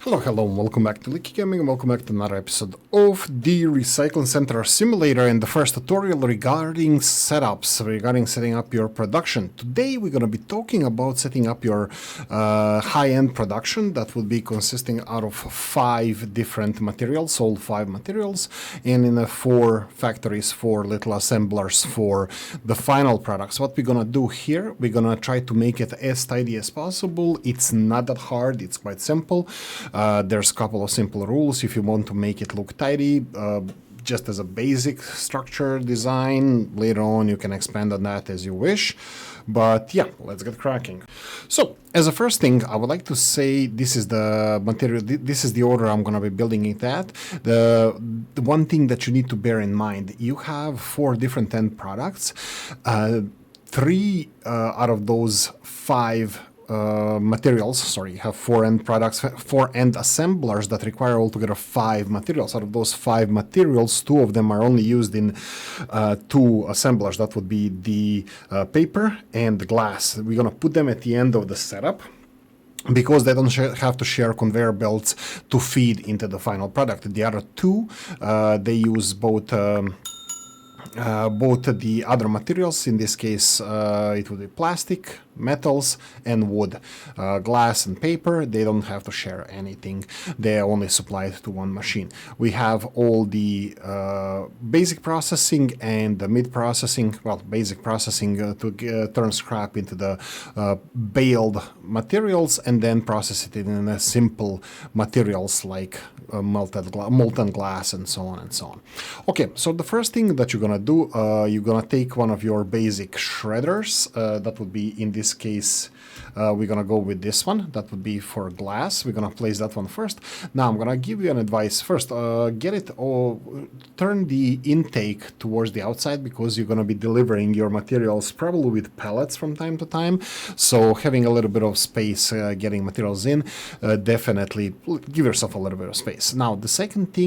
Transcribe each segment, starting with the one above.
Hello, and welcome back to Oolykee Gaming, and welcome back to another episode of the Recycling Center Simulator and the first tutorial regarding setups, regarding setting up your production. Today we're going to be talking about setting up your high-end production that will be consisting out of 5 different materials, all 5 materials, and in 4 factories, 4 little assemblers for the final products. What we're going to do here, we're going to try to make it as tidy as possible. It's not that hard, it's quite simple. There's a couple of simple rules if you want to make it look tidy, just as a basic structure design. Later on you can expand on that as you wish, but yeah, let's get cracking. So as a first thing, I would like to say this is the material, this is the order I'm going to be building it at. The one thing that you need to bear in mind, you have 4 different end products. 3 out of those 5 materials, have 4 end products, 4 end assemblers that require altogether 5 materials. Out of those 5 materials, 2 of them are only used in 2 assemblers. That would be the paper and the glass. We're going to put them at the end of the setup, because they don't have to share conveyor belts to feed into the final product. The other 2, they use both the other materials. In this case, it would be plastic, metals, and wood. Glass and paper, they don't have to share anything. They are only supplied to one machine. We have all the basic processing and the mid-processing, basic processing to turn scrap into the baled materials, and then process it in a simple materials like molten glass and so on and so on. Okay, so the first thing that you're gonna do, you're gonna take one of your basic shredders. That would be, in this case, we're gonna go with this one. That would be for glass. We're gonna place that one first. Now I'm gonna give you an advice. First, get it, or turn the intake towards the outside, because you're gonna be delivering your materials probably with pallets from time to time. So having a little bit of space, getting materials in, definitely give yourself a little bit of space. Now the second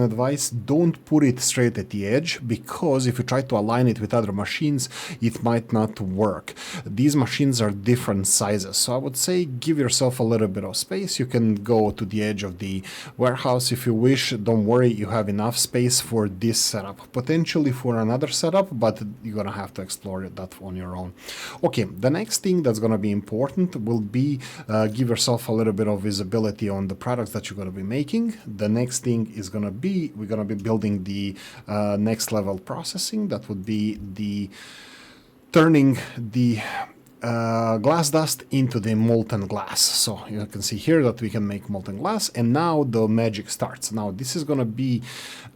advice, don't put it straight at the edge, because if you try to align it with other machines, it might not work. These machines are different sizes, so I would say give yourself a little bit of space. You can go to the edge of the warehouse if you wish. Don't worry, you have enough space for this setup, potentially for another setup, but you're gonna have to explore that on your own. Okay, the next thing that's gonna be important will be give yourself a little bit of visibility on the products that you're gonna be making. The next thing is gonna be, we're gonna be building the next level processing. That would be the turning the glass dust into the molten glass. So you can see here that we can make molten glass, and now the magic starts. Now this is gonna be,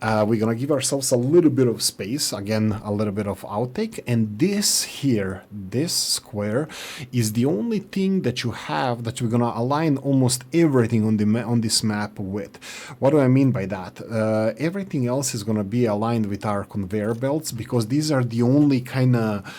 we're gonna give ourselves a little bit of space, again a little bit of outtake, and this here, this square, is the only thing that you have that we're gonna align almost everything on this map with. What do I mean by that? Everything else is gonna be aligned with our conveyor belts, because these are the only kind of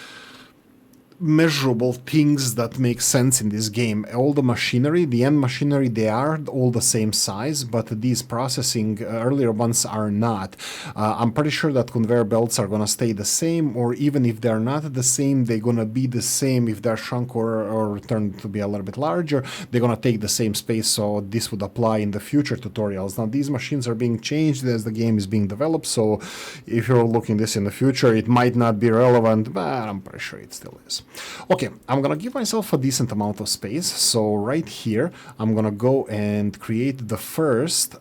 measurable things that make sense in this game. All the machinery, the end machinery, they are all the same size, but these processing earlier ones are not. I'm pretty sure that conveyor belts are gonna stay the same, or even if they're not the same, they're gonna be the same. If they're shrunk or turned to be a little bit larger, they're gonna take the same space, so this would apply in the future tutorials. Now these machines are being changed as the game is being developed, so if you're looking this in the future, it might not be relevant, but I'm pretty sure it still is. Okay, I'm gonna give myself a decent amount of space, so right here I'm gonna go and create the first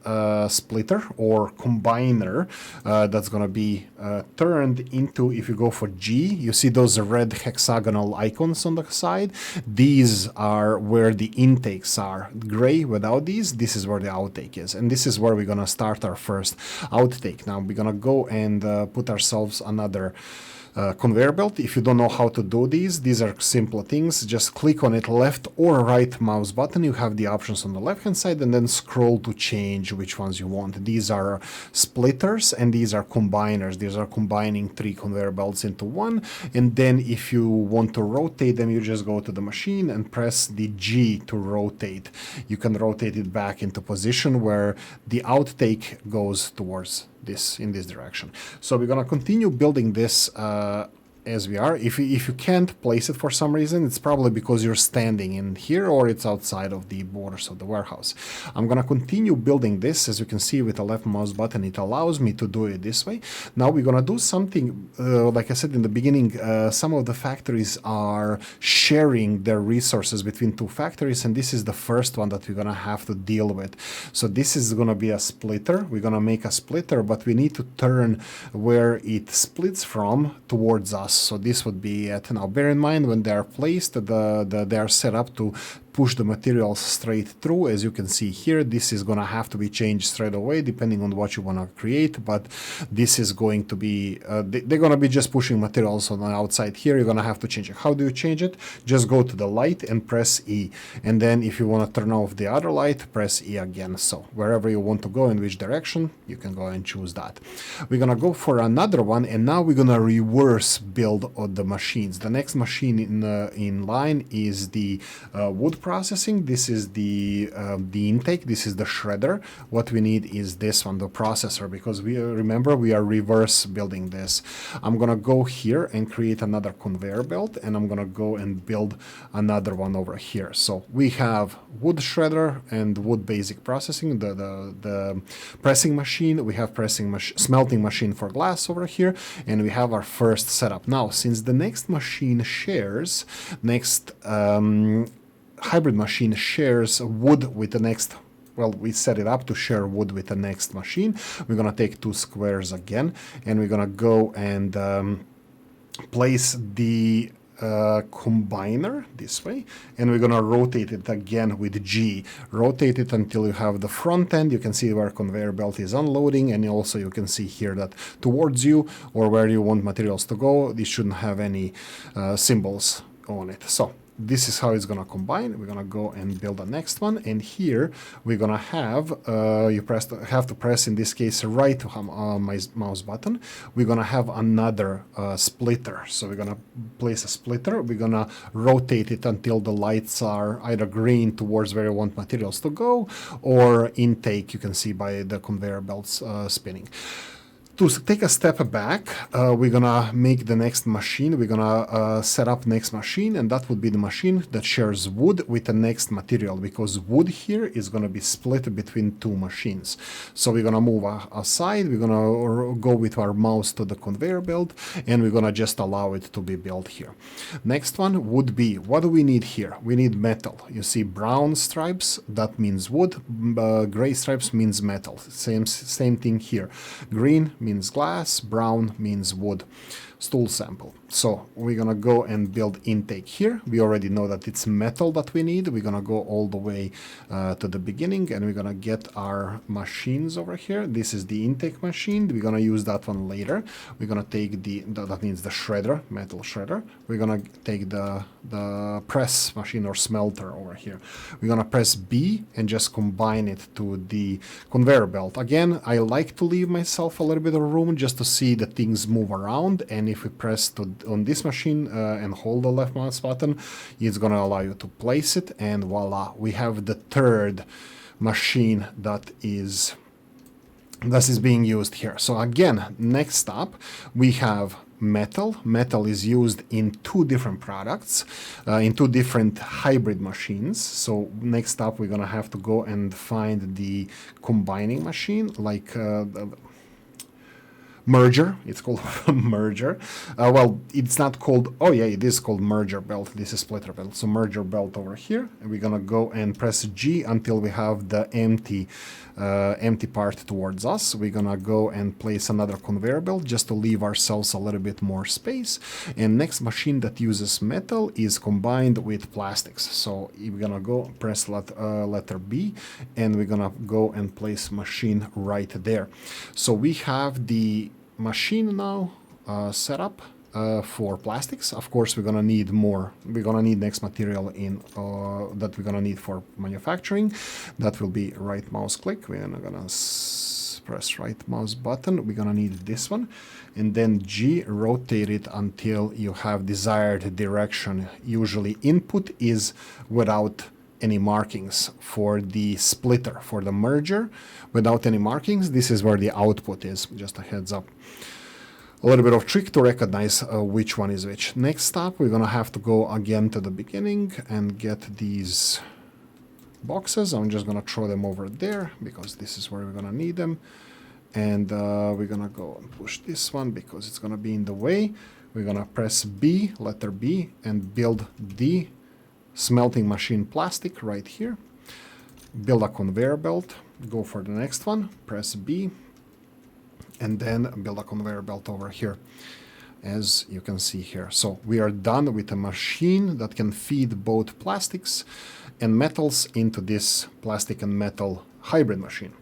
splitter or combiner that's gonna be turned into, if you go for G, you see those red hexagonal icons on the side. These are where the intakes are. Gray without these, this is where the outtake is, and this is where we're gonna start our first outtake. Now we're gonna go and put ourselves another conveyor belt. If you don't know how to do these are simple things. Just click on it, left or right mouse button. You have the options on the left hand side, and then scroll to change which ones you want. These are splitters and these are combiners. These are combining 3 conveyor belts into one, and then if you want to rotate them, you just go to the machine and press the G to rotate. You can rotate it back into position where the outtake goes towards this, in this direction. So we're gonna continue building this as we are. If you can't place it for some reason, it's probably because you're standing in here or it's outside of the borders of the warehouse. I'm gonna continue building this. As you can see with the left mouse button, it allows me to do it this way. Now we're gonna do something, like I said in the beginning, some of the factories are sharing their resources between two factories, and this is the first one that we're gonna have to deal with. So this is gonna be a splitter. We're gonna make a splitter, but we need to turn where it splits from towards us. So this would be it. Now bear in mind when they are placed, they are set up to push the materials straight through. As you can see here, this is gonna have to be changed straight away depending on what you want to create, but this is going to be they're gonna be just pushing materials on the outside here. You're gonna have to change it. How do you change it? Just go to the light and press E, and then if you want to turn off the other light, press E again. So wherever you want to go, in which direction, you can go and choose that. We're gonna go for another one, and now we're gonna reverse build of the machines. The next machine in line is the wood processing. This is the intake. This is the shredder. What we need is this one, the processor, because we remember we are reverse building this. I'm gonna go here and create another conveyor belt, and I'm gonna go and build another one over here. So we have wood shredder and wood basic processing, the pressing machine. We have smelting machine for glass over here, and we have our first setup. Now, since the next machine shares, hybrid machine shares wood with the next, well, we set it up to share wood with the next machine. We're going to take two squares again, and we're going to go and place the combiner this way, and we're going to rotate it again with G. Rotate it until you have the front end. You can see where conveyor belt is unloading, and also you can see here that towards you or where you want materials to go, this shouldn't have any symbols on it. So this is how it's going to combine. We're going to go and build the next one, and here we're going to have have to press, in this case, right mouse button. We're going to have another splitter. So we're going to place a splitter. We're going to rotate it until the lights are either green towards where you want materials to go, or intake, you can see by the conveyor belts spinning. To take a step back, we're gonna make the next machine. We're gonna set up next machine, and that would be the machine that shares wood with the next material, because wood here is gonna be split between two machines. So we're gonna move aside. We're gonna go with our mouse to the conveyor belt, and we're gonna just allow it to be built here. Next one would be, what do we need here? We need metal. You see brown stripes, that means wood. Gray stripes means metal. Same thing here. Green means glass, brown means wood. Stool sample. So we're gonna go and build intake here. We already know that it's metal that we need. We're gonna go all the way to the beginning, and we're gonna get our machines over here. This is the intake machine. We're gonna use that one later. We're gonna take that means the shredder, metal shredder. We're gonna take the press machine or smelter over here. We're gonna press B and just combine it to the conveyor belt. Again, I like to leave myself a little bit of room just to see the things move around, and if we press on this machine and hold the left mouse button, it's going to allow you to place it, and voila, we have the third machine that is being used here. So again, next up, we have metal. Metal is used in two different products, in two different hybrid machines. So next up, we're going to have to go and find the combining machine, like merger. It's called merger. Well, it's not called, oh yeah, it is called merger belt. This is splitter belt. So merger belt over here. And we're gonna go and press G until we have the empty part towards us. We're gonna go and place another conveyor belt just to leave ourselves a little bit more space. And next machine that uses metal is combined with plastics. So we're gonna go press letter B, and we're gonna go and place machine right there. So we have the machine now set up for plastics. Of course, we're gonna need more. We're gonna need next material in that we're gonna need for manufacturing. That will be right mouse click. We're gonna press right mouse button. We're gonna need this one, and then G, rotate it until you have desired direction. Usually input is without any markings. For the splitter, for the merger, without any markings, this is where the output is. Just a heads up. a little bit of trick to recognize which one is which. Next up, we're gonna have to go again to the beginning and get these boxes. I'm just gonna throw them over there because this is where we're gonna need them. And we're gonna go and push this one because it's gonna be in the way. We're gonna press B, letter B, and build the smelting machine plastic right here. Build a conveyor belt, go for the next one, press B, and then build a conveyor belt over here, as you can see here. So we are done with a machine that can feed both plastics and metals into this plastic and metal hybrid machine.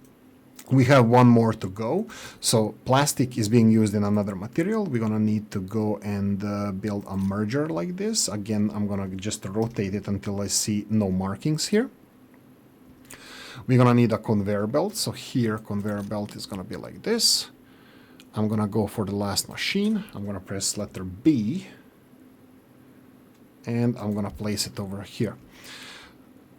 We have one more to go. So plastic is being used in another material. We're gonna need to go and build a merger like this. Again, I'm gonna just rotate it until I see no markings here. We're gonna need a conveyor belt. So here, conveyor belt is gonna be like this. I'm gonna go for the last machine. I'm gonna press letter B, and I'm gonna place it over here.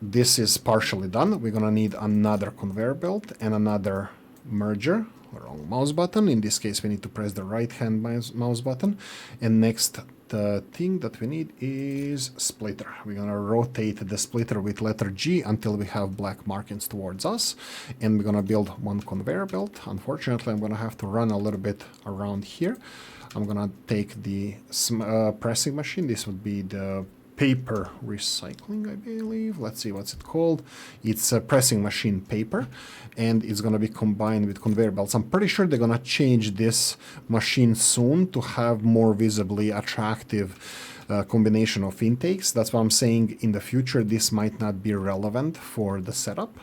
This is partially done. We're gonna need another conveyor belt and another merger. Wrong mouse button. In this case, we need to press the right hand mouse button. And next, the thing that we need is splitter. We're gonna rotate the splitter with letter G until we have black markings towards us. And we're gonna build one conveyor belt. Unfortunately, I'm gonna have to run a little bit around here. I'm gonna take the pressing machine. This would be the paper recycling, I believe. Let's see what's it called. It's a pressing machine paper, and it's going to be combined with conveyor belts. I'm pretty sure they're going to change this machine soon to have more visibly attractive combination of intakes. That's why I'm saying in the future this might not be relevant for the setup.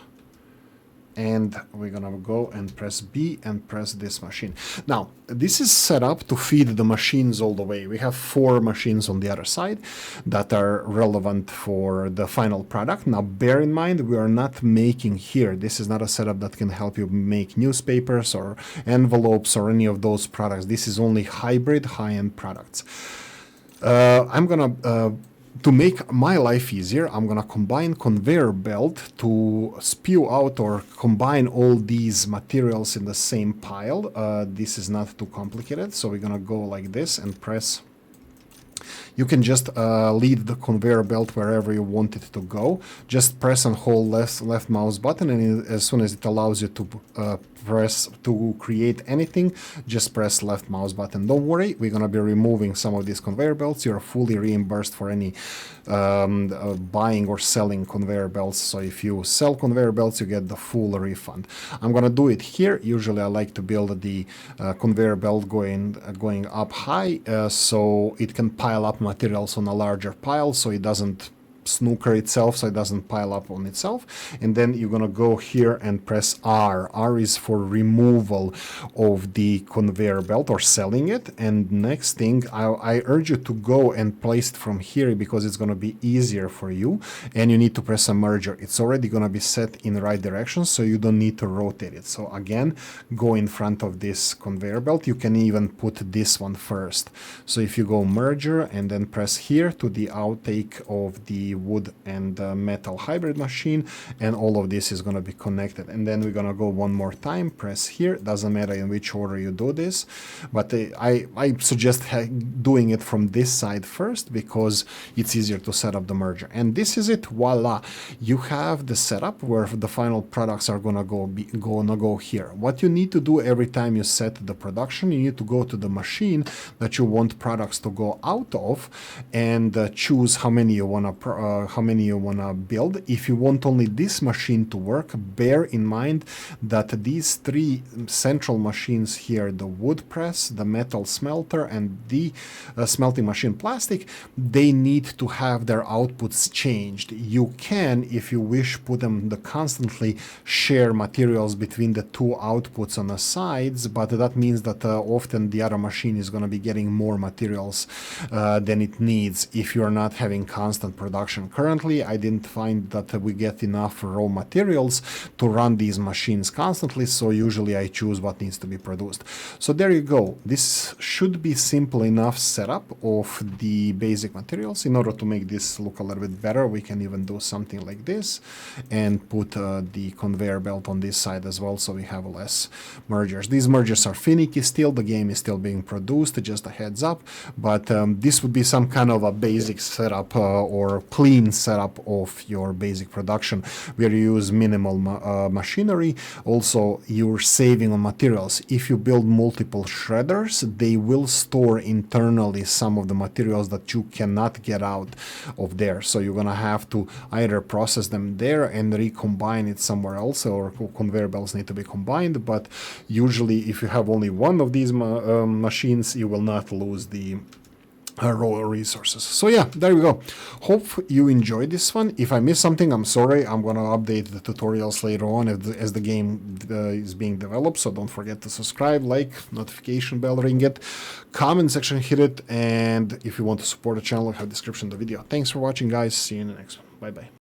And we're gonna go and press B and press this machine. Now, this is set up to feed the machines all the way. We have 4 machines on the other side that are relevant for the final product. Now, bear in mind, we are not making here. This is not a setup that can help you make newspapers or envelopes or any of those products. This is only hybrid high-end products. I'm gonna to make my life easier, I'm gonna combine conveyor belt to spew out or combine all these materials in the same pile. This is not too complicated, so we're gonna go like this and press. You can just lead the conveyor belt wherever you want it to go. Just press and hold left mouse button, and as soon as it allows you to press to create anything, just press left mouse button. Don't worry, we're gonna be removing some of these conveyor belts. You're fully reimbursed for any buying or selling conveyor belts. So if you sell conveyor belts, you get the full refund. I'm gonna do it here. Usually I like to build the conveyor belt going up high, so it can pile up materials on a larger pile, so it doesn't snooker itself, so it doesn't pile up on itself. And then you're gonna go here and press R. R is for removal of the conveyor belt or selling it. And next thing, I urge you to go and place it from here because it's gonna be easier for you. And you need to press a merger. It's already gonna be set in the right direction, so you don't need to rotate it. So again, go in front of this conveyor belt. You can even put this one first. So if you go merger and then press here to the outtake of the wood and metal hybrid machine, and all of this is going to be connected. And then we're going to go one more time, press here. Doesn't matter in which order you do this, but I suggest doing it from this side first because it's easier to set up the merger. And this is it. Voila, you have the setup where the final products are gonna go here. What you need to do every time you set the production, you need to go to the machine that you want products to go out of and choose how many you wanna build. If you want only this machine to work, bear in mind that these 3 central machines here, the wood press, the metal smelter, and the smelting machine plastic, they need to have their outputs changed. You can, if you wish, put them to constantly share materials between the 2 outputs on the sides, but that means that often the other machine is going to be getting more materials than it needs if you're not having constant production production. Currently, I didn't find that we get enough raw materials to run these machines constantly, so usually I choose what needs to be produced. So there you go. This should be simple enough setup of the basic materials. In order to make this look a little bit better, we can even do something like this and put the conveyor belt on this side as well, so we have less mergers. These mergers are finicky still. The game is still being produced, just a heads up, but this would be some kind of a basic setup or clean setup of your basic production where you use minimal machinery. Also, you're saving on materials. If you build multiple shredders, they will store internally some of the materials that you cannot get out of there, so you're gonna have to either process them there and recombine it somewhere else, or conveyor belts need to be combined. But usually if you have only one of these machines, you will not lose the raw resources. So yeah, there we go. Hope you enjoyed this one. If I missed something, I'm sorry. I'm gonna update the tutorials later on as the game is being developed, so don't forget to subscribe, like, notification bell, ring it, comment section, hit it, and if you want to support the channel, I have a description of the video. Thanks for watching, guys. See you in the next one. Bye bye.